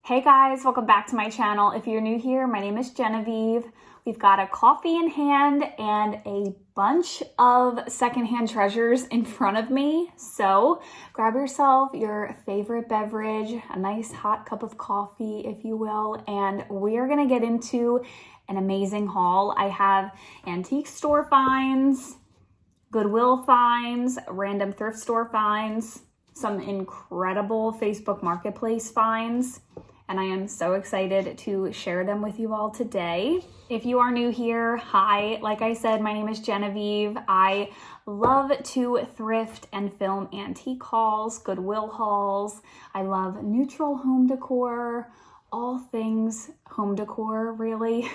Hey guys, welcome back to my channel. If you're new here, my name is Genevieve. We've got a coffee in hand and a bunch of secondhand treasures in front of me. So grab yourself your favorite beverage, a nice hot cup of coffee, if you will, and we are gonna get into an amazing haul. I have antique store finds, Goodwill finds, random thrift store finds, some incredible Facebook Marketplace finds, and I am so excited to share them with you all today. If you are new here, hi. Like I said, my name is Genevieve. I love to thrift and film antique hauls, Goodwill hauls. I love neutral home decor, all things home decor, really.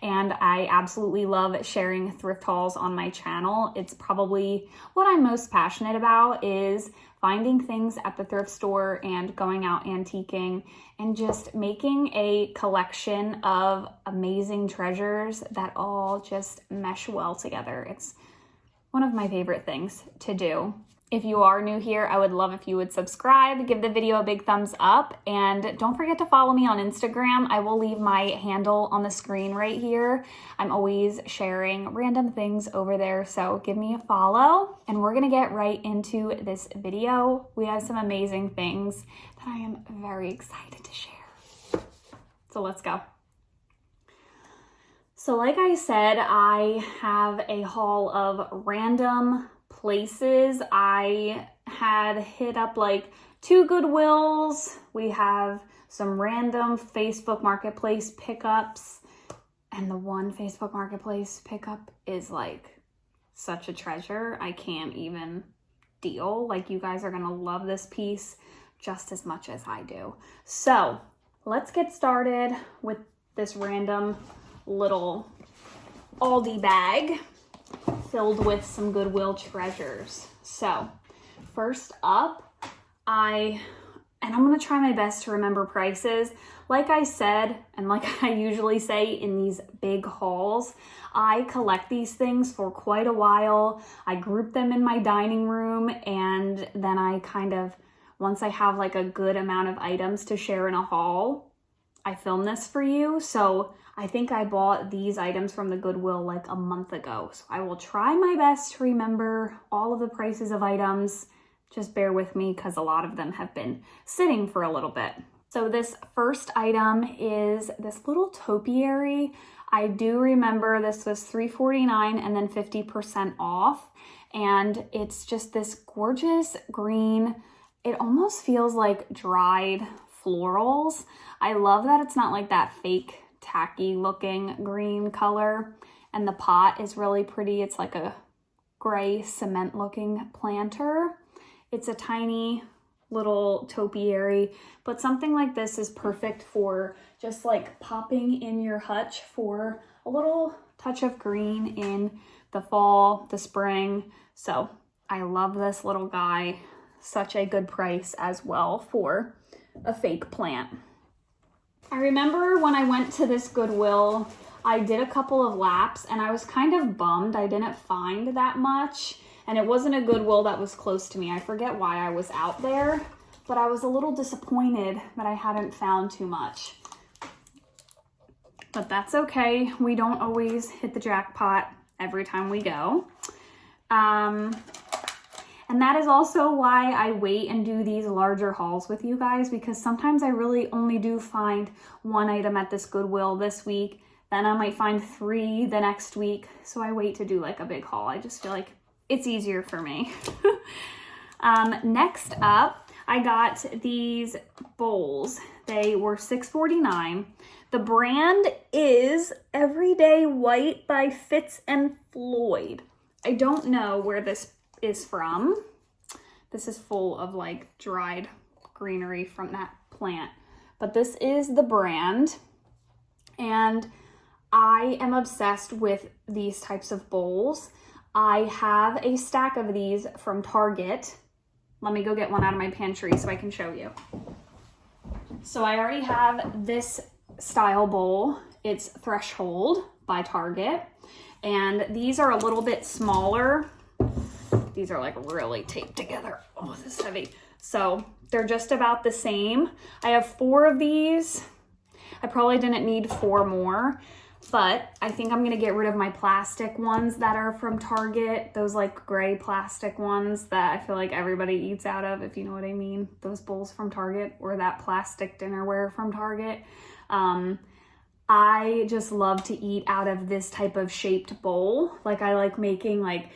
And I absolutely love sharing thrift hauls on my channel. It's probably what I'm most passionate about, is finding things at the thrift store and going out antiquing and just making a collection of amazing treasures that all just mesh well together. It's one of my favorite things to do. If you are new here, I would love if you would subscribe, give the video a big thumbs up, and don't forget to follow me on Instagram. I will leave my handle on the screen right here. I'm always sharing random things over there, so give me a follow, and we're gonna get right into this video. We have some amazing things that I am very excited to share. So let's go. So like I said, I have a haul of random places. I had hit up like 2 Goodwills. We have some random Facebook Marketplace pickups, and the one Facebook Marketplace pickup is like such a treasure. I can't even deal. Like, you guys are gonna love this piece just as much as I do. So let's get started with this random little Aldi bag filled with some Goodwill treasures. So first up, I'm gonna try my best to remember prices. Like I said, and like I usually say in these big hauls, I collect these things for quite a while. I group them in my dining room, and then I kind of, once I have like a good amount of items to share in a haul, I film this for you. So I think I bought these items from the Goodwill like a month ago. So I will try my best to remember all of the prices of items. Just bear with me because a lot of them have been sitting for a little bit. So this first item is this little topiary. I do remember this was $3.49 and then 50% off. And it's just this gorgeous green. It almost feels like dried florals. I love that it's not like that fake tacky looking green color, and the pot is really pretty. It's like a gray cement looking planter. It's a tiny little topiary, but something like this is perfect for just like popping in your hutch for a little touch of green in the fall, the spring. So I love this little guy. Such a good price as well for a fake plant. I remember when I went to this Goodwill, I did a couple of laps and I was kind of bummed I didn't find that much, and it wasn't a Goodwill that was close to me. I forget why I was out there, but I was a little disappointed that I hadn't found too much. But that's okay. We don't always hit the jackpot every time we go. And that is also why I wait and do these larger hauls with you guys, because sometimes I really only do find one item at this Goodwill this week, then I might find 3 the next week. So I wait to do like a big haul. I just feel like it's easier for me. Next up, I got these bowls. They were $6.49. The brand is Everyday White by Fitz and Floyd. I don't know where this is from. This is full of like dried greenery from that plant, but this is the brand, and I am obsessed with these types of bowls. I have a stack of these from Target. Let me go get one out of my pantry so I can show you. So I already have this style bowl. It's Threshold by Target, and these are a little bit smaller. These are like really taped together. Oh, this is heavy. So they're just about the same. I have 4 of these. I probably didn't need 4 more, but I think I'm gonna get rid of my plastic ones that are from Target. Those like gray plastic ones that I feel like everybody eats out of, if you know what I mean. Those bowls from Target, or that plastic dinnerware from Target. I just love to eat out of this type of shaped bowl. Like I like making like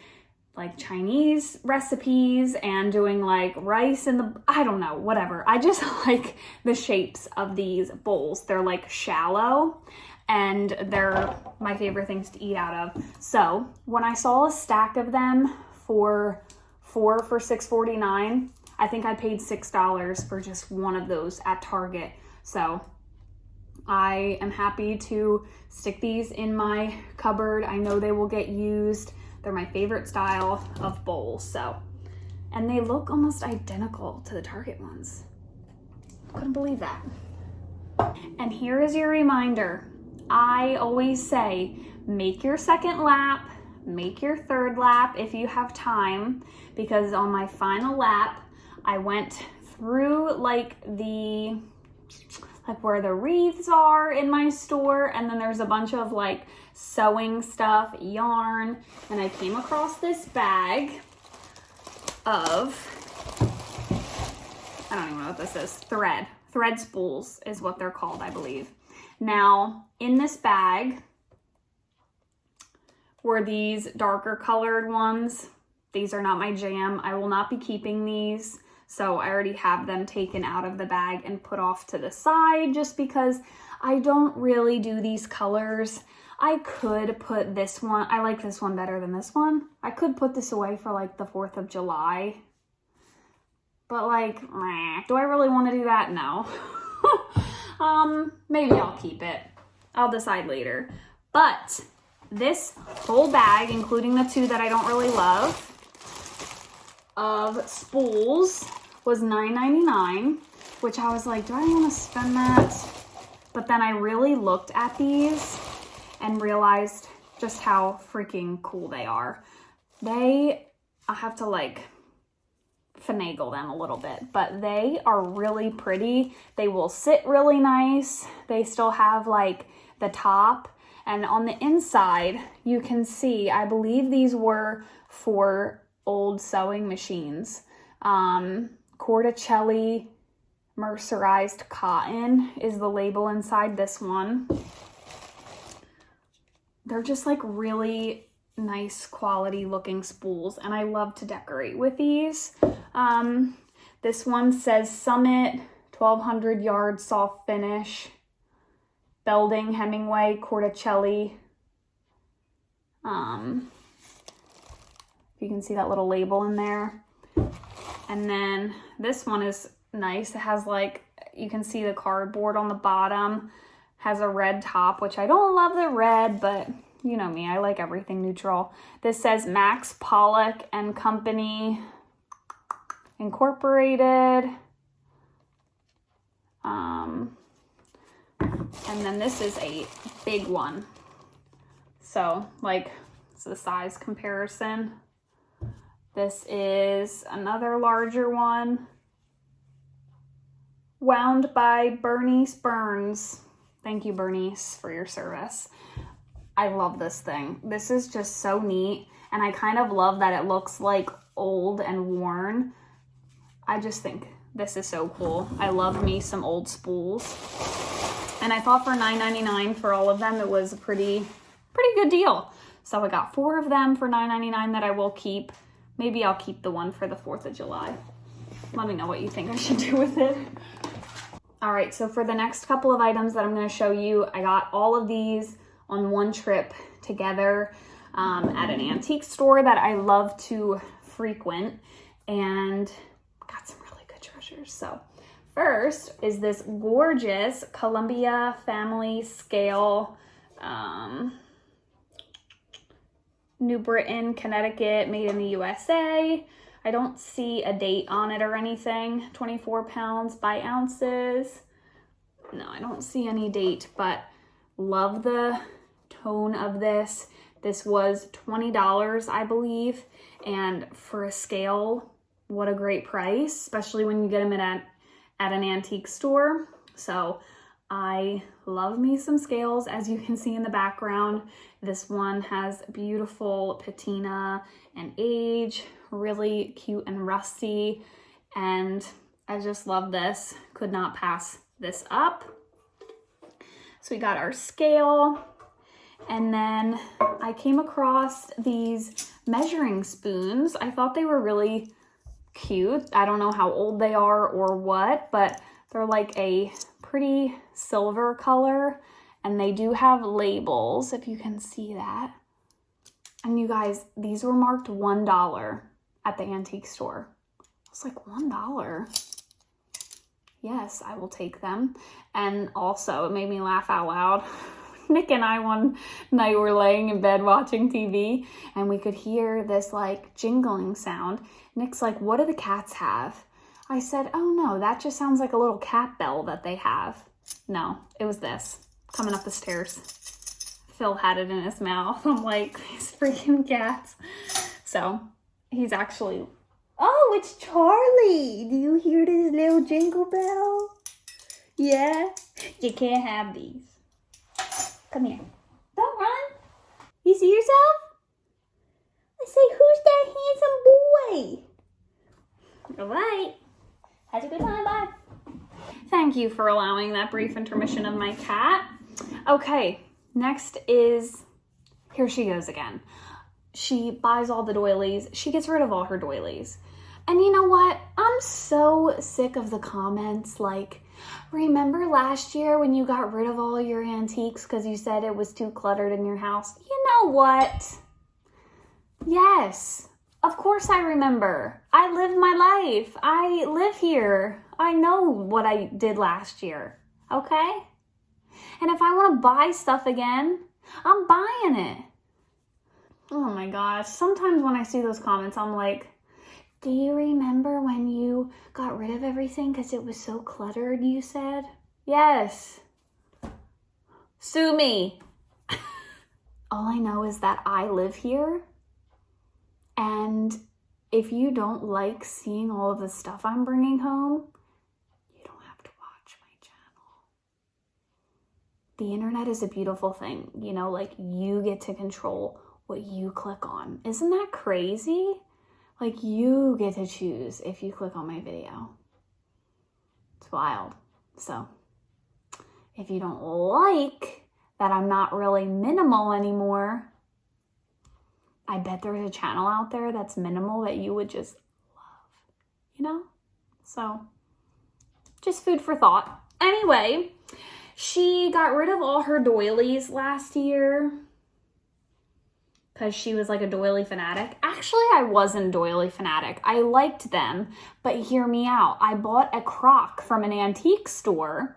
Chinese recipes and doing like rice in the, I don't know, whatever. I just like the shapes of these bowls. They're like shallow and they're my favorite things to eat out of. So when I saw a stack of them for $6.49, I think I paid $6 for just one of those at Target. So I am happy to stick these in my cupboard. I know they will get used. They're my favorite style of bowls, so. And they look almost identical to the Target ones. Couldn't believe that. And here is your reminder. I always say, make your second lap, make your third lap if you have time, because on my final lap, I went through like where the wreaths are in my store, and then there's a bunch of like sewing stuff, yarn, and I came across this bag of, I don't even know what this is, thread spools is what they're called, I believe. Now, in this bag were these darker colored ones. These are not my jam. I will not be keeping these. So I already have them taken out of the bag and put off to the side just because I don't really do these colors. I could put this one, I like this one better than this one. I could put this away for like the 4th of July. But like, do I really want to do that? No. Maybe I'll keep it. I'll decide later. But this whole bag, including the 2 that I don't really love, of spools was $9.99, which I was like, do I want to spend that? But then I really looked at these and realized just how freaking cool they are. I have to like finagle them a little bit, but they are really pretty. They will sit really nice. They still have like the top, and on the inside you can see, I believe these were for old sewing machines. Corticelli mercerized cotton is the label inside this one. They're just like really nice quality looking spools, and I love to decorate with these. This one says Summit 1200 yard soft finish, Belding Hemingway Corticelli. You can see that little label in there. And then this one is nice. It has like, you can see the cardboard on the bottom, has a red top, which I don't love the red, but you know me, I like everything neutral. This says Max Pollock and Company Incorporated. And then this is a big one. So like, it's the size comparison. This is another larger one. Wound by Bernice Burns. Thank you, Bernice, for your service. I love this thing. This is just so neat. And I kind of love that it looks like old and worn. I just think this is so cool. I love me some old spools. And I thought for $9.99 for all of them, it was a pretty good deal. So I got 4 of them for $9.99 that I will keep. Maybe I'll keep the one for the 4th of July. Let me know what you think I should do with it. All right, so for the next couple of items that I'm gonna show you, I got all of these on one trip together at an antique store that I love to frequent, and got some really good treasures. So first is this gorgeous Columbia family scale, New Britain, Connecticut, made in the USA. I don't see a date on it or anything. 24 pounds by ounces. No, I don't see any date, but love the tone of this. This was $20, I believe. And for a scale what a great price, especially when you get them at an antique store. So I love me some scales. As you can see in the background, this one has beautiful patina and age, really cute and rusty, and I just love this. Could not pass this up. So we got our scale, and then I came across these measuring spoons. I thought they were really cute. I don't know how old they are or what, but they're like a pretty silver color, and they do have labels, if you can see that. And you guys, these were marked $1 at the antique store. It's like $1. Yes, I will take them. And also, it made me laugh out loud. Nick and I one night were laying in bed watching TV, and we could hear this like jingling sound. Nick's like, what do the cats have? I said, oh no, that just sounds like a little cat bell that they have. No, it was this, coming up the stairs. Phil had it in his mouth. I'm like, these freaking cats. So he's actually, oh, it's Charlie. Do you hear this little jingle bell? Yeah, you can't have these. Come here. Don't run. You see yourself? I say, who's that handsome boy? All right. Have a good time. Bye. Thank you for allowing that brief intermission of my cat. Okay, next is, here she goes again. She buys all the doilies. She gets rid of all her doilies. And you know what? I'm so sick of the comments like, remember last year when you got rid of all your antiques because you said it was too cluttered in your house? You know what? Yes, of course I remember. I live my life. I live here. I know what I did last year, okay? And if I want to buy stuff again, I'm buying it. Oh my gosh, sometimes when I see those comments, I'm like, do you remember when you got rid of everything because it was so cluttered, you said? Yes. Sue me. All I know is that I live here. And if you don't like seeing all of the stuff I'm bringing home, you don't have to watch my channel. The internet is a beautiful thing. You know, like you get to control what you click on. Isn't that crazy? Like you get to choose if you click on my video. It's wild. So if you don't like that I'm not really minimal anymore, I bet there's a channel out there that's minimal that you would just love, you know? So just food for thought. Anyway, she got rid of all her doilies last year because she was like a doily fanatic. Actually, I wasn't a doily fanatic. I liked them, but hear me out. I bought a crock from an antique store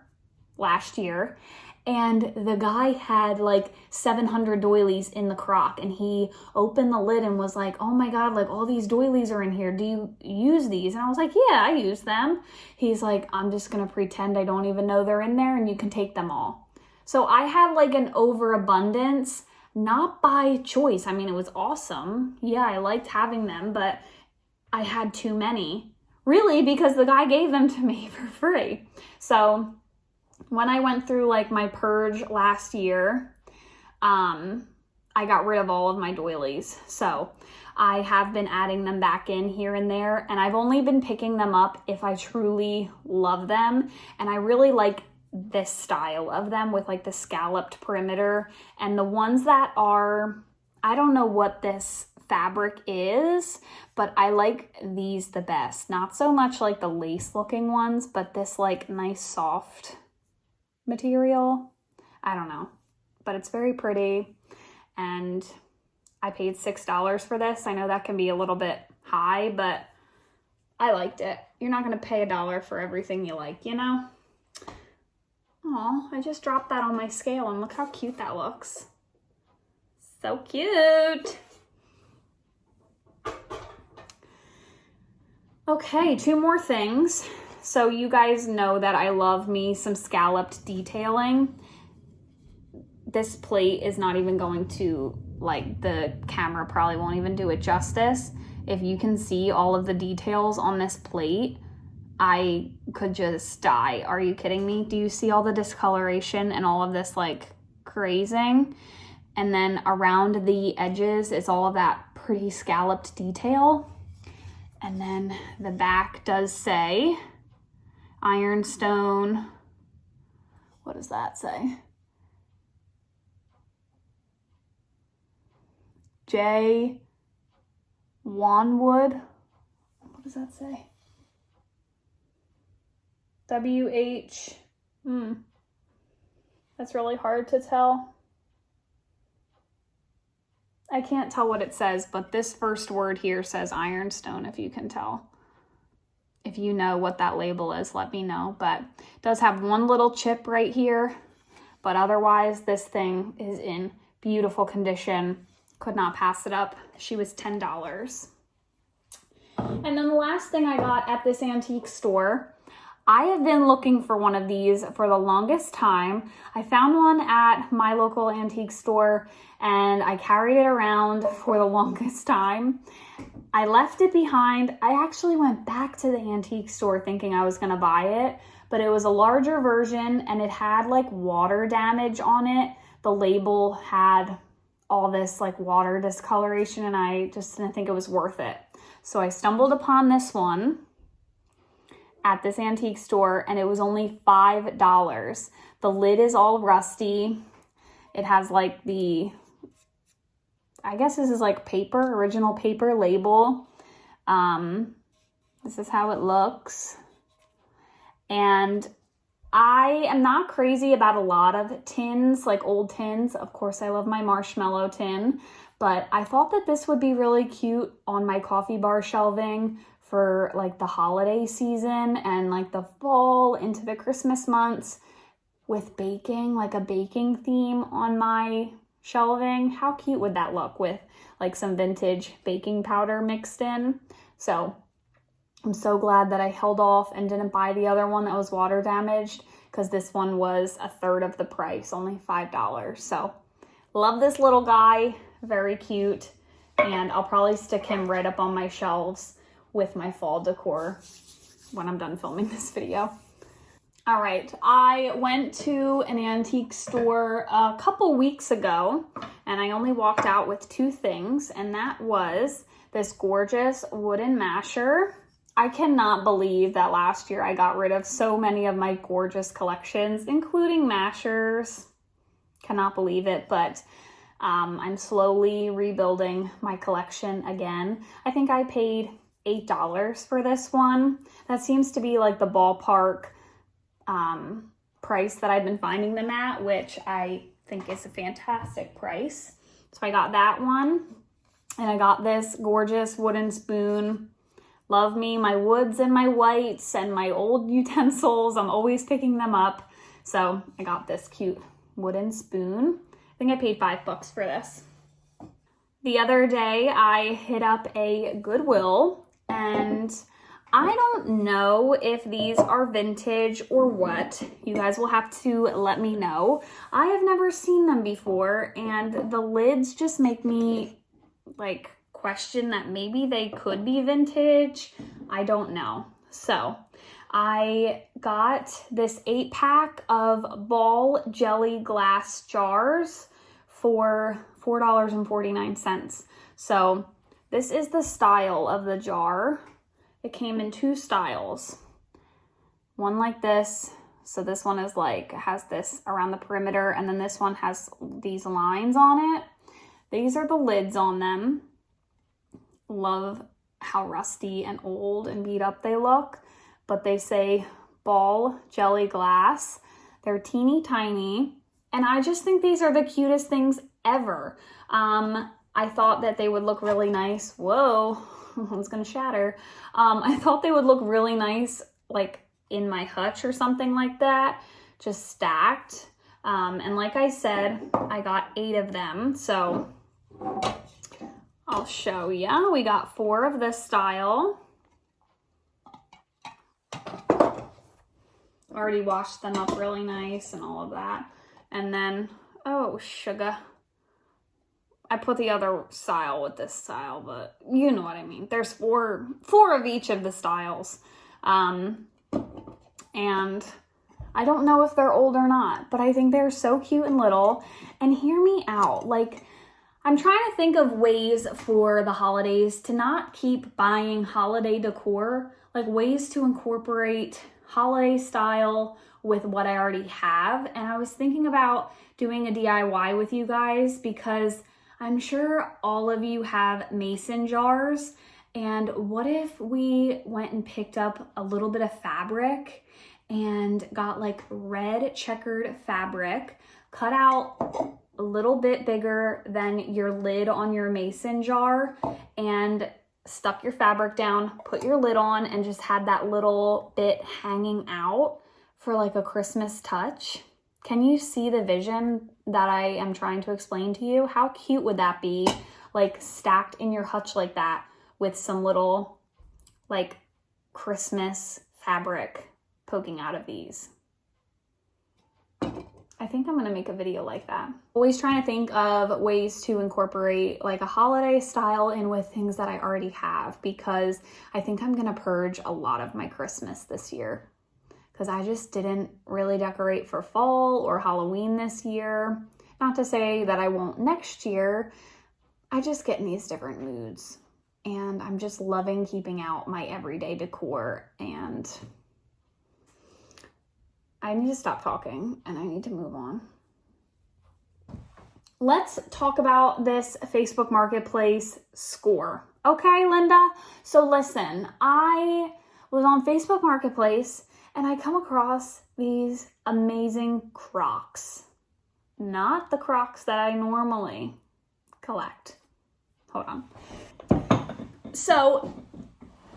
last year, and the guy had like 700 doilies in the crock, and he opened the lid and was like, oh my God, like all these doilies are in here. Do you use these? And I was like, yeah, I use them. He's like, I'm just gonna pretend I don't even know they're in there and you can take them all. So I had like an overabundance, not by choice. I mean, it was awesome. Yeah, I liked having them, but I had too many. Really, because the guy gave them to me for free. So when I went through like my purge last year, I got rid of all of my doilies. So I have been adding them back in here and there, and I've only been picking them up if I truly love them. And I really like this style of them with like the scalloped perimeter, and the ones that are, I don't know what this fabric is, but I like these the best. Not so much like the lace looking ones, but this like nice soft material. I don't know, but it's very pretty, and I paid $6 for this. I know that can be a little bit high, but I liked it. You're not going to pay $1 for everything you like, you know? Oh, I just dropped that on my scale, and look how cute that looks. So cute. Okay, 2 more things. So you guys know that I love me some scalloped detailing. This plate is not even going to, like, the camera probably won't even do it justice. if you can see all of the details on this plate, I could just die. Are you kidding me? Do you see all the discoloration and all of this like grazing? And then around the edges is all of that pretty scalloped detail. And then the back does say ironstone. What does that say? J. Wanwood. What does that say? WH. That's really hard to tell. I can't tell what it says, but this first word here says ironstone, if you can tell. If you know what that label is, let me know. But it does have one little chip right here, but otherwise this thing is in beautiful condition. Could not pass it up. She was $10. And then the last thing I got at this antique store, I have been looking for one of these for the longest time. I found one at my local antique store and I carried it around for the longest time. I left it behind. I actually went back to the antique store thinking I was gonna buy it, but it was a larger version and it had like water damage on it. The label had all this like water discoloration and I just didn't think it was worth it. So I stumbled upon this one at this antique store and it was only $5. The lid is all rusty. It has like the, I guess this is like paper, original paper label. This is how it looks. And I am not crazy about a lot of tins, like old tins. Of course, I love my marshmallow tin, but I thought that this would be really cute on my coffee bar shelving for like the holiday season and like the fall into the Christmas months with baking, like a baking theme on my shelving. How cute would that look with like some vintage baking powder mixed in? So I'm so glad that I held off and didn't buy the other one that was water damaged because this one was a third of the price, only $5. So love this little guy, very cute. And I'll probably stick him right up on my shelves with my fall decor when I'm done filming this video. All right, I went to an antique store a couple weeks ago and I only walked out with two things, and that was this gorgeous wooden masher. I cannot believe that last year I got rid of so many of my gorgeous collections, including mashers. Cannot believe it, but I'm slowly rebuilding my collection again. I think I paid $8 for this one. That seems to be like the ballpark price that I've been finding them at, which I think is a fantastic price. So I got that one, and I got this gorgeous wooden spoon. Love me, my woods and my whites and my old utensils. I'm always picking them up. So I got this cute wooden spoon. I think I paid $5 for this. The other day I hit up a Goodwill, and I don't know if these are vintage or what. You guys will have to let me know. I have never seen them before, and the lids just make me like question that maybe they could be vintage. I don't know. So I got this 8-pack of ball jelly glass jars for $4.49. So this is the style of the jar. It came in two styles. One like this. So this one is like, has this around the perimeter, and then this one has these lines on it. These are the lids on them. Love how rusty and old and beat up they look, but they say ball jelly glass. They're teeny tiny, and I just think these are the cutest things ever. I thought that they would look really nice. Whoa, one's gonna shatter. I thought they would look really nice like in my hutch or something like that, just stacked. And like I said, I got 8 of them, so I'll show ya. We got 4 of this style. Already washed them up really nice and all of that. And then, oh, sugar. I put the other style with this style, but you know what I mean. There's four of each of the styles. And I don't know if they're old or not, but I think they're so cute and little. And hear me out. Like, I'm trying to think of ways for the holidays to not keep buying holiday decor, like ways to incorporate holiday style with what I already have. And I was thinking about doing a DIY with you guys because I'm sure all of you have mason jars. And what if we went and picked up a little bit of fabric and got like red checkered fabric, cut out a little bit bigger than your lid on your mason jar, and stuck your fabric down, put your lid on, and just had that little bit hanging out for like a Christmas touch. Can you see the vision that I am trying to explain to you? How cute would that be? Like stacked in your hutch like that with some little like Christmas fabric poking out of these. I think I'm gonna make a video like that. Always trying to think of ways to incorporate like a holiday style in with things that I already have, because I think I'm gonna purge a lot of my Christmas this year, because I just didn't really decorate for fall or Halloween this year. Not to say that I won't next year. I just get in these different moods, and I'm just loving keeping out my everyday decor, and I need to stop talking and I need to move on. Let's talk about this Facebook Marketplace score. Okay, Linda? So listen, I was on Facebook Marketplace and I come across these amazing Crocs. Not the Crocs that I normally collect. Hold on. So,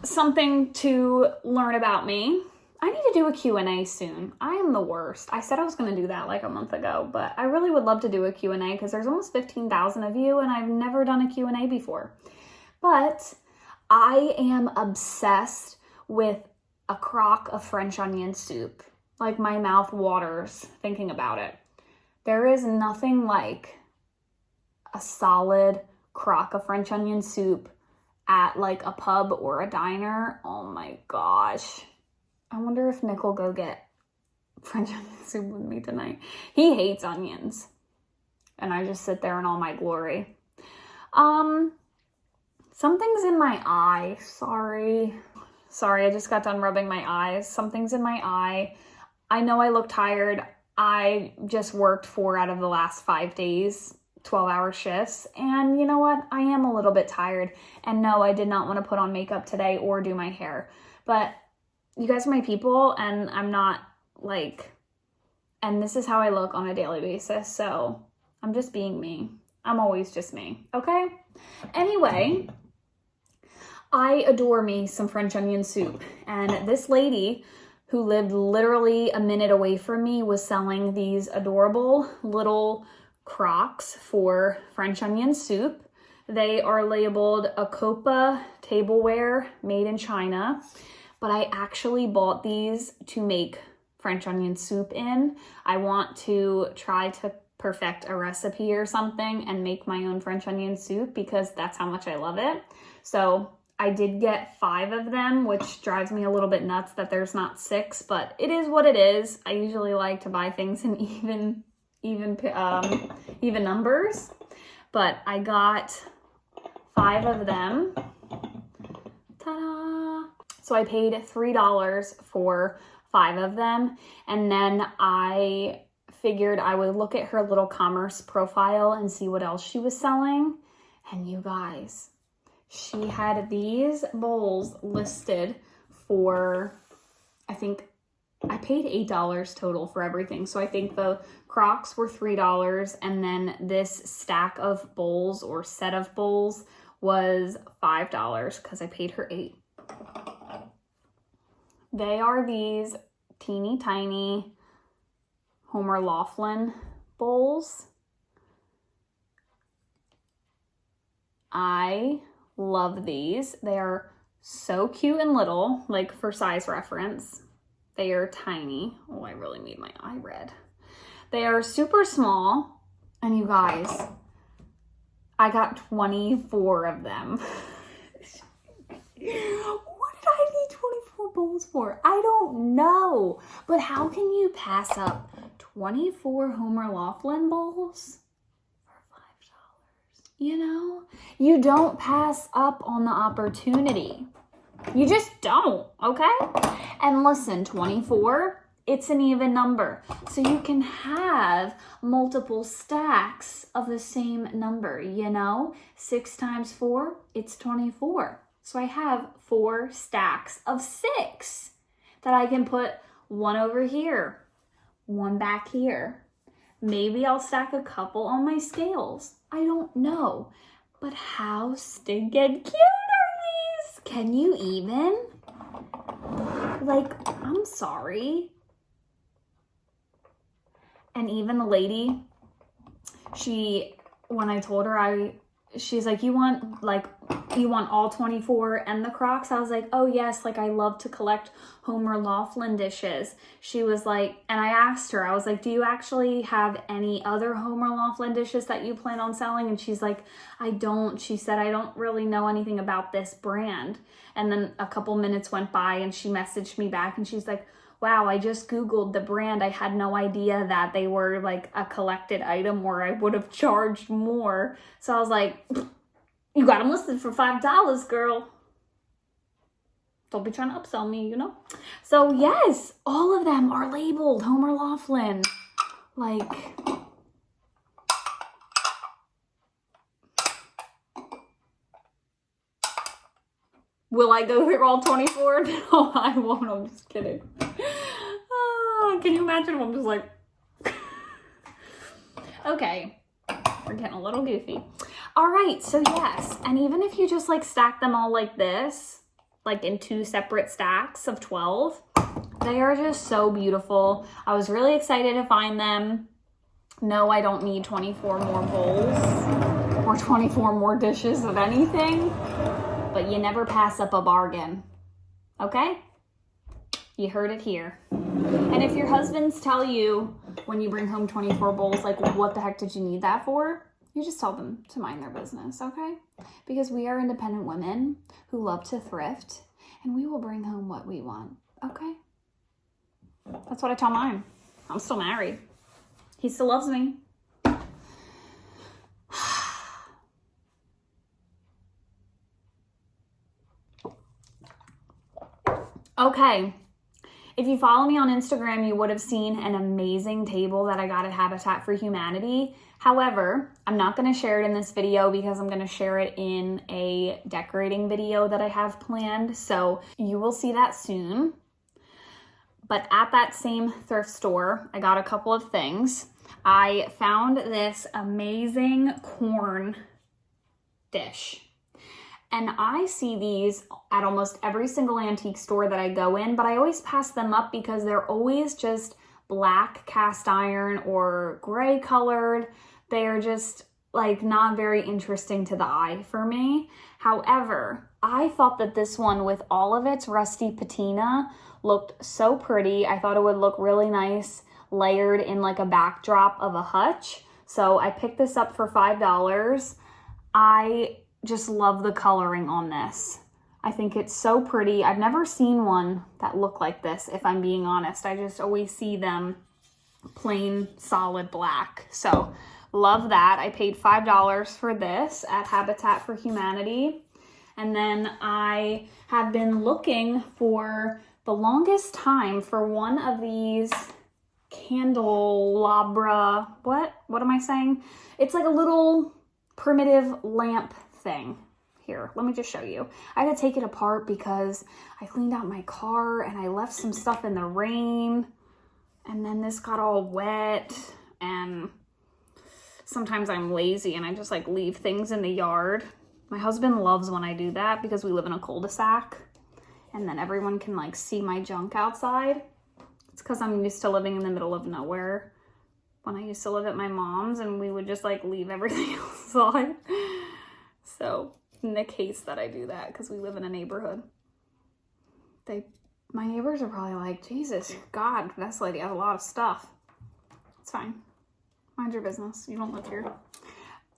something to learn about me. I need to do a Q&A soon. I am the worst. I said I was going to do that like a month ago, but I really would love to do a Q&A because there's almost 15,000 of you and I've never done a Q&A before. But I am obsessed with a crock of French onion soup. Like, my mouth waters thinking about it. There is nothing like a solid crock of French onion soup at like a pub or a diner. Oh my gosh. I wonder if Nick will go get French onion soup with me tonight. He hates onions. And I just sit there in all my glory. Something's in my eye. Sorry, I just got done rubbing my eyes. Something's in my eye. I know I look tired. I just worked 4 out of the last 5 days, 12-hour shifts. And you know what? I am a little bit tired. And no, I did not want to put on makeup today or do my hair. But you guys are my people, and I'm not like, and this is how I look on a daily basis. So I'm just being me. I'm always just me. Okay? Anyway, I adore me some French onion soup. And this lady who lived literally a minute away from me was selling these adorable little Crocs for French onion soup. They are labeled Acopa tableware, made in China. But I actually bought these to make French onion soup in. I want to try to perfect a recipe or something and make my own French onion soup because that's how much I love it. So I did get 5 of them, which drives me a little bit nuts that there's not 6, but it is what it is. I usually like to buy things in even numbers, but I got 5 of them. Ta-da! So I paid $3 for 5 of them, and then I figured I would look at her little commerce profile and see what else she was selling. And you guys, she had these bowls listed for, I think I paid $8 total for everything. So I think the Crocs were $3, and then this stack of bowls or set of bowls was $5 because I paid her $8. They are these teeny tiny Homer Laughlin bowls. I love these. They are so cute and little, like for size reference. They are tiny. Oh, I really made my eye red. They are super small, and you guys, I got 24 of them. What did I need 24 bowls for? I don't know. But how can you pass up 24 Homer Laughlin bowls for $5? You know, you don't pass up on the opportunity. You just don't, okay? And listen, 24, it's an even number. So you can have multiple stacks of the same number, you know? 6 times 4, it's 24. So I have 4 stacks of 6 that I can put one over here, one back here. Maybe I'll stack a couple on my scales. I don't know. But how stinking cute are these? Can you even? Like, I'm sorry. And even the lady, when I told her, she's like, you want all 24 and the Crocs? I was like, oh yes, like I love to collect Homer Laughlin dishes. She was like, and I asked her, I was like, do you actually have any other Homer Laughlin dishes that you plan on selling? And she's like, I don't. She said, I don't really know anything about this brand. And then a couple minutes went by and she messaged me back and she's like, wow, I just Googled the brand. I had no idea that they were like a collected item or I would have charged more. So I was like, you got them listed for $5, girl. Don't be trying to upsell me, you know? So yes, all of them are labeled Homer Laughlin. Like, will I go through all 24? No, I won't. I'm just kidding. Can you imagine if I'm just like... Okay, we're getting a little goofy. All right, so yes, and even if you just like stack them all like this, like in 2 separate stacks of 12, they are just so beautiful. I was really excited to find them. No, I don't need 24 more bowls or 24 more dishes of anything, but you never pass up a bargain, okay? You heard it here. And if your husbands tell you when you bring home 24 bowls, like, what the heck did you need that for? You just tell them to mind their business, okay? Because we are independent women who love to thrift, and we will bring home what we want, okay? That's what I tell mine. I'm still married. He still loves me. Okay. If you follow me on Instagram, you would have seen an amazing table that I got at Habitat for Humanity. However, I'm not going to share it in this video because I'm going to share it in a decorating video that I have planned. So you will see that soon. But at that same thrift store, I got a couple of things. I found this amazing corn dish. And I see these at almost every single antique store that I go in, but I always pass them up because they're always just black cast iron or gray colored. They are just like not very interesting to the eye for me. However, I thought that this one with all of its rusty patina looked so pretty. I thought it would look really nice layered in like a backdrop of a hutch. So I picked this up for $5. I just love the coloring on this. I think it's so pretty. I've never seen one that looked like this, if I'm being honest. I just always see them plain solid black. So love that. I paid $5 for this at Habitat for Humanity. And then I have been looking for the longest time for one of these candelabra, what am I saying? It's like a little primitive lamp thing. Here, let me just show you. I had to take it apart because I cleaned out my car and I left some stuff in the rain, and then this got all wet, and sometimes I'm lazy and I just like leave things in the yard. My husband loves when I do that because we live in a cul-de-sac and then everyone can like see my junk outside. It's because I'm used to living in the middle of nowhere. When I used to live at my mom's and we would just like leave everything outside. So in the case that I do that, because we live in a neighborhood, my neighbors are probably like, Jesus, God, this lady has a lot of stuff. It's fine. Mind your business. You don't live here.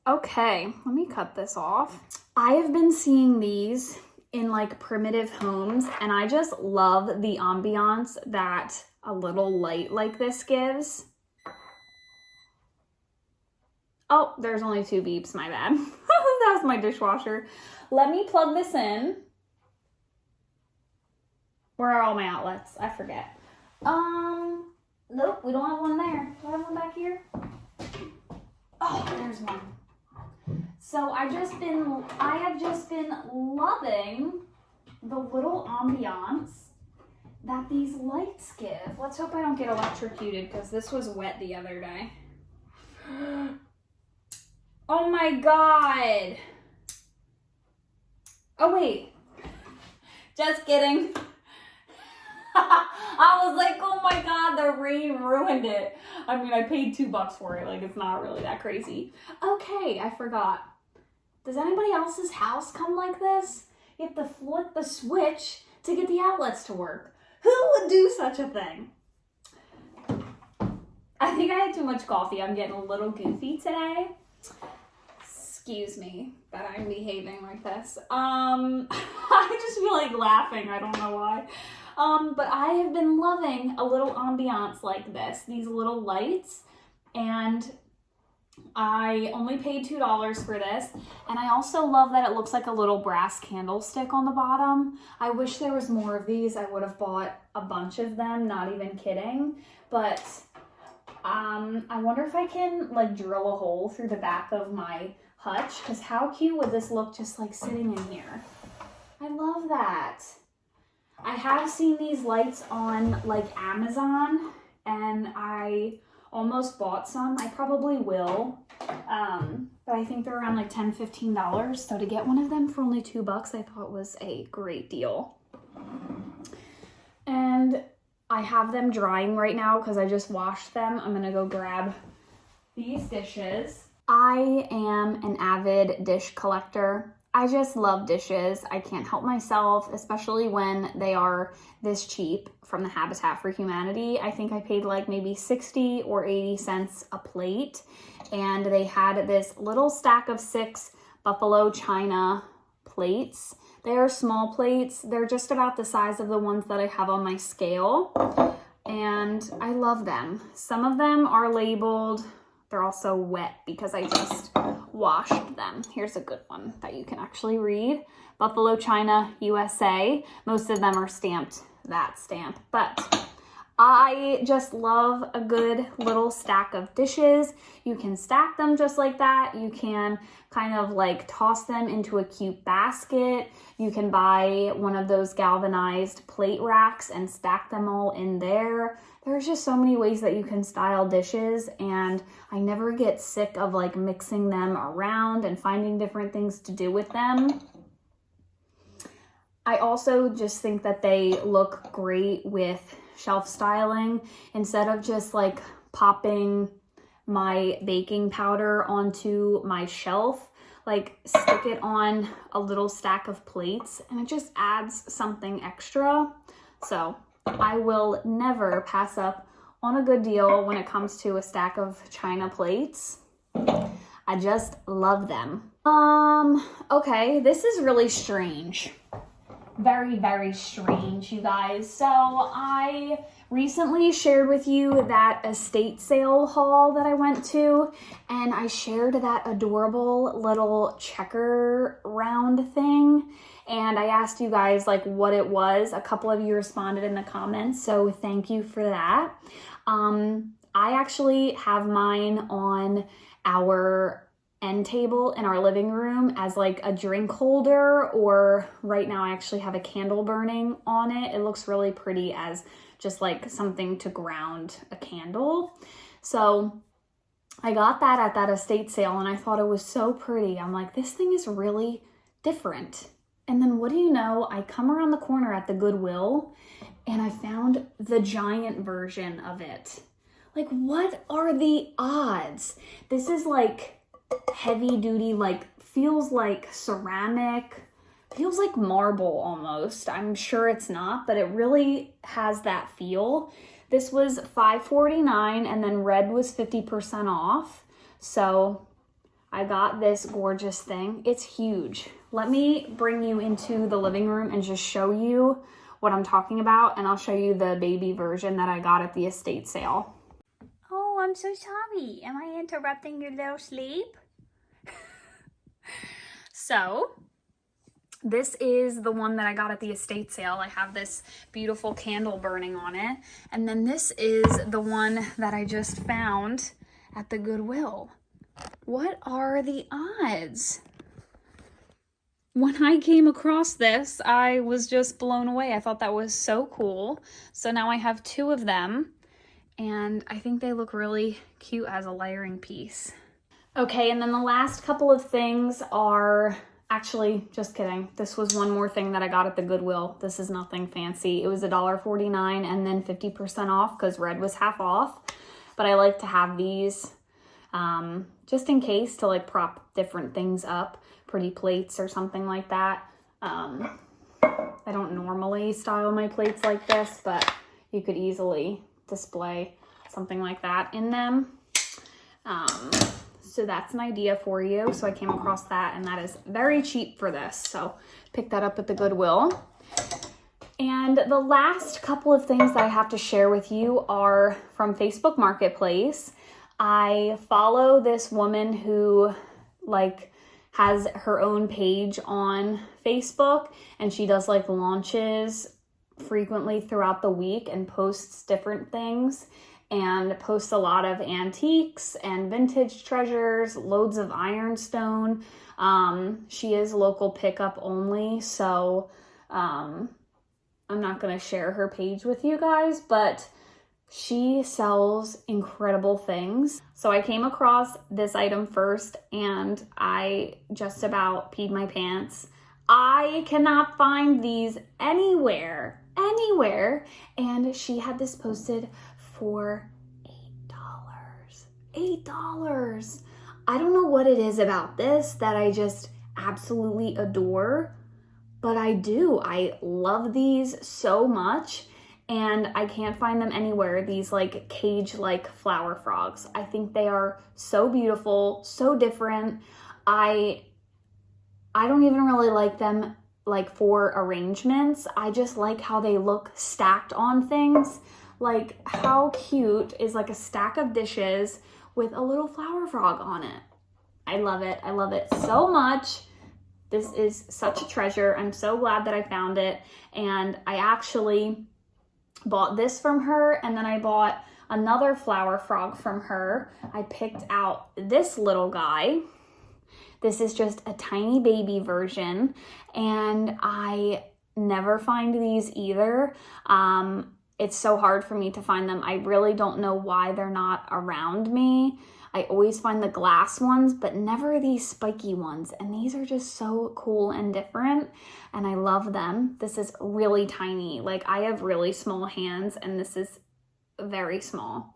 Okay, let me cut this off. I have been seeing these in like primitive homes, and I just love the ambiance that a little light like this gives. Oh, there's only 2 beeps, my bad. That's my dishwasher. Let me plug this in. Where are all my outlets? I forget. Nope, we don't have one there. Do I have one back here? Oh, there's one. So I have just been loving the little ambiance that these lights give. Let's hope I don't get electrocuted because this was wet the other day. Oh my God. Oh wait. Just kidding. I was like, oh my God, the rain ruined it. I mean, I paid $2 for it. Like, it's not really that crazy. Okay, I forgot. Does anybody else's house come like this? You have to flip the switch to get the outlets to work. Who would do such a thing? I think I had too much coffee. I'm getting a little goofy today. Excuse me that I'm behaving like this. I just feel like laughing. I don't know why. But I have been loving a little ambiance like this, these little lights, and I only paid $2 for this, and I also love that it looks like a little brass candlestick on the bottom. I wish there was more of these. I would have bought a bunch of them, not even kidding, but I wonder if I can like drill a hole through the back of my hutch, because how cute would this look just like sitting in here? I love that. I have seen these lights on like Amazon, and I almost bought some. I probably will, but I think they're around like $10, $15. So to get one of them for only $2, I thought was a great deal. And I have them drying right now because I just washed them. I'm gonna go grab these dishes. I am an avid dish collector. I just love dishes. I can't help myself, especially when they are this cheap from the Habitat for Humanity. I think I paid like maybe 60 or 80 cents a plate, and they had this little stack of 6 buffalo china plates. They are small plates. They're just about the size of the ones that I have on my scale, and I love them. Some of them are labeled. They're also wet because I just washed them. Here's a good one that you can actually read. Buffalo China, USA. Most of them are stamped that stamp, but I just love a good little stack of dishes. You can stack them just like that. You can kind of like toss them into a cute basket. You can buy one of those galvanized plate racks and stack them all in there. There's just so many ways that you can style dishes, and I never get sick of like mixing them around and finding different things to do with them. I also just think that they look great with shelf styling. Instead of just like popping my baking powder onto my shelf, like stick it on a little stack of plates, and it just adds something extra. So I will never pass up on a good deal when it comes to a stack of china plates. I just love them. Okay, this is really strange. Very, very strange, you guys. So I recently shared with you that estate sale haul that I went to, and I shared that adorable little checker round thing, and I asked you guys like what it was. A couple of you responded in the comments, so thank you for that. I actually have mine on our end table in our living room as like a drink holder, or right now I actually have a candle burning on it. It looks really pretty as just like something to ground a candle. So I got that at that estate sale, and I thought it was so pretty. I'm like, this thing is really different. And then what do you know? I come around the corner at the Goodwill, and I found the giant version of it. Like, what are the odds? This is like heavy duty, like feels like ceramic, feels like marble almost. I'm sure it's not, but it really has that feel. This was $5.49, and then red was 50% off. So I got this gorgeous thing. It's huge. Let me bring you into the living room and just show you what I'm talking about, and I'll show you the baby version that I got at the estate sale. Oh, I'm so sorry. Am I interrupting your little sleep? So, this is the one that I got at the estate sale. I have this beautiful candle burning on it. And then this is the one that I just found at the Goodwill. What are the odds? When I came across this, I was just blown away. I thought that was so cool. So now I have 2 of them, and I think they look really cute as a layering piece. Okay, and then the last couple of things are, actually, just kidding. This was one more thing that I got at the Goodwill. This is nothing fancy. It was $1.49 and then 50% off because red was half off. But I like to have these just in case, to like prop different things up, pretty plates or something like that. I don't normally style my plates like this, but you could easily display something like that in them. So that's an idea for you. So I came across that, and that is very cheap for this. So pick that up at the Goodwill. And the last couple of things that I have to share with you are from Facebook Marketplace. I follow this woman who like has her own page on Facebook, and she does like launches frequently throughout the week and posts different things, and posts a lot of antiques and vintage treasures, loads of ironstone. She is local pickup only, so I'm not going to share her page with you guys, but she sells incredible things. So I came across this item first, and I just about peed my pants. I cannot find these anywhere. And she had this posted for $8. I don't know what it is about this that I just absolutely adore, but I do. I love these so much, and I can't find them anywhere. These like cage-like flower frogs. I think they are so beautiful, so different. I don't even really like them like for arrangements. I just like how they look stacked on things. Like, how cute is like a stack of dishes with a little flower frog on it? I love it. I love it so much. This is such a treasure. I'm so glad that I found it. And I actually bought this from her, and then I bought another flower frog from her. I picked out this little guy. This is just a tiny baby version, and I never find these either. It's so hard for me to find them. I really don't know why they're not around me. I always find the glass ones, but never these spiky ones. And these are just so cool and different, and I love them. This is really tiny. Like, I have really small hands, and this is very small.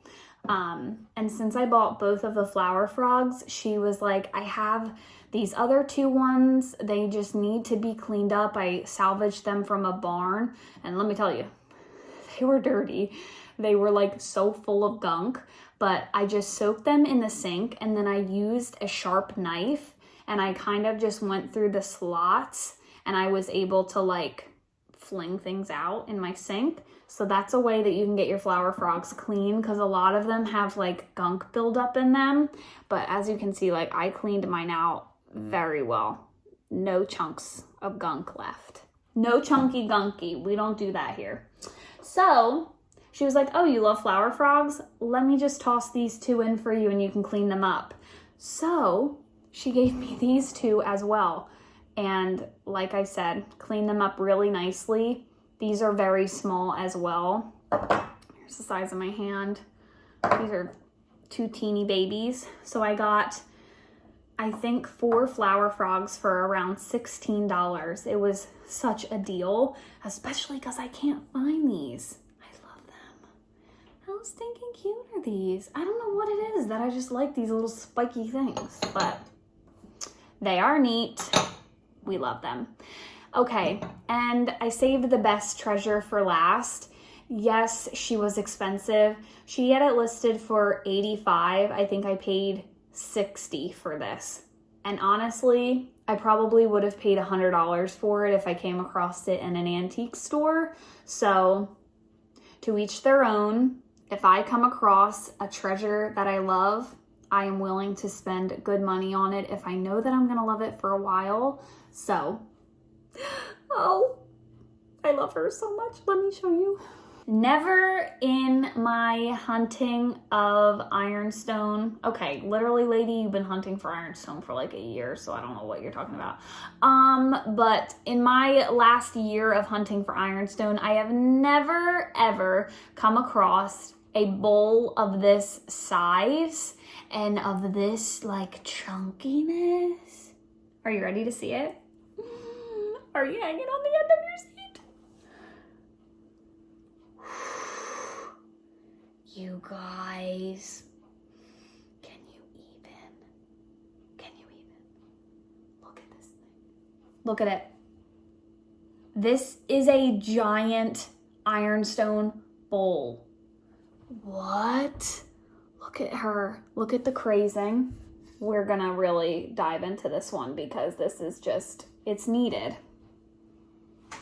And since I bought both of the flower frogs, she was like, I have these other 2 ones. They just need to be cleaned up. I salvaged them from a barn, and let me tell you, they were dirty. They were like so full of gunk, but I just soaked them in the sink, and then I used a sharp knife, and I kind of just went through the slots, and I was able to like fling things out in my sink. So that's a way that you can get your flower frogs clean, because a lot of them have like gunk buildup in them. But as you can see, like, I cleaned mine out very well. No chunks of gunk left. No chunky gunky. We don't do that here. So she was like, oh, you love flower frogs? Let me just toss these 2 in for you and you can clean them up. So she gave me these 2 as well. And like I said, clean them up really nicely. These are very small as well. Here's the size of my hand. These are 2 teeny babies. So I got, I think, 4 flower frogs for around $16. It was such a deal, especially because I can't find these. I love them. How stinking cute are these? I don't know what it is that I just like these little spiky things, but they are neat. We love them. Okay, and I saved the best treasure for last. Yes, she was expensive. She had it listed for $85. I think I paid $60 for this. And honestly, I probably would have paid $100 for it if I came across it in an antique store. So to each their own. If I come across a treasure that I love, I am willing to spend good money on it if I know that I'm gonna love it for a while. So, oh, I love her so much. Let me show you. Never in my hunting of ironstone. Okay, literally, lady, you've been hunting for ironstone for like a year, so I don't know what you're talking about. But in my last year of hunting for ironstone, I have never, ever come across a bowl of this size and of this like chunkiness. Are you ready to see it? Are you hanging on the end of your seat? You guys, can you even look at this thing? Look at it. This is a giant ironstone bowl. What? Look at her. Look at the crazing. We're gonna really dive into this one because this is just, it's needed.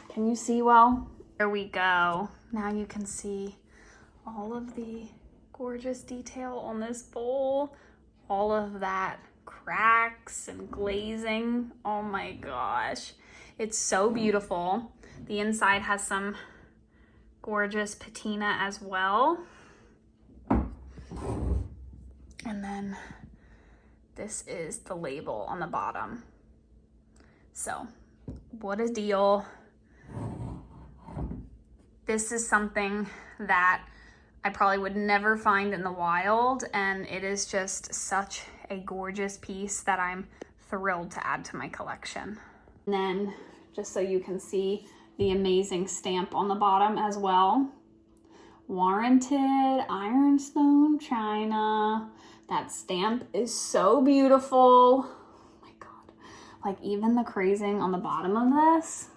Can you see well? There we go. Now you can see all of the gorgeous detail on this bowl, all of that cracks and glazing. Oh my gosh, it's so beautiful. The inside has some gorgeous patina as well. And then this is the label on the bottom. So, what a deal. This is something that I probably would never find in the wild, and it is just such a gorgeous piece that I'm thrilled to add to my collection. And then, just so you can see the amazing stamp on the bottom as well. Warranted ironstone china. That stamp is so beautiful. Oh my God. Like even the crazing on the bottom of this.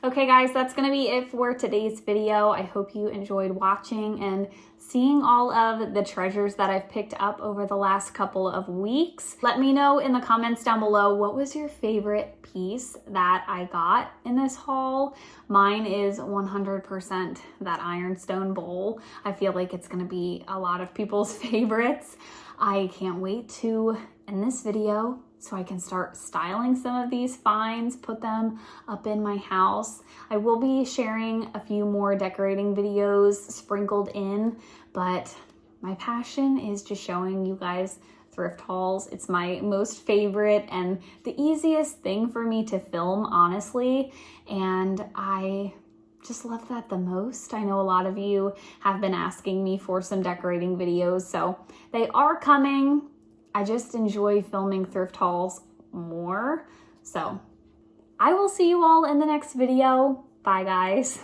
Okay guys, that's gonna be it for today's video. I hope you enjoyed watching and seeing all of the treasures that I've picked up over the last couple of weeks. Let me know in the comments down below, what was your favorite piece that I got in this haul? Mine is 100% that ironstone bowl. I feel like it's gonna be a lot of people's favorites. I can't wait to end this video so I can start styling some of these finds, put them up in my house. I will be sharing a few more decorating videos sprinkled in, but my passion is just showing you guys thrift hauls. It's my most favorite and the easiest thing for me to film, honestly, and I just love that the most. I know a lot of you have been asking me for some decorating videos, so they are coming. I just enjoy filming thrift hauls more. So I will see you all in the next video. Bye guys.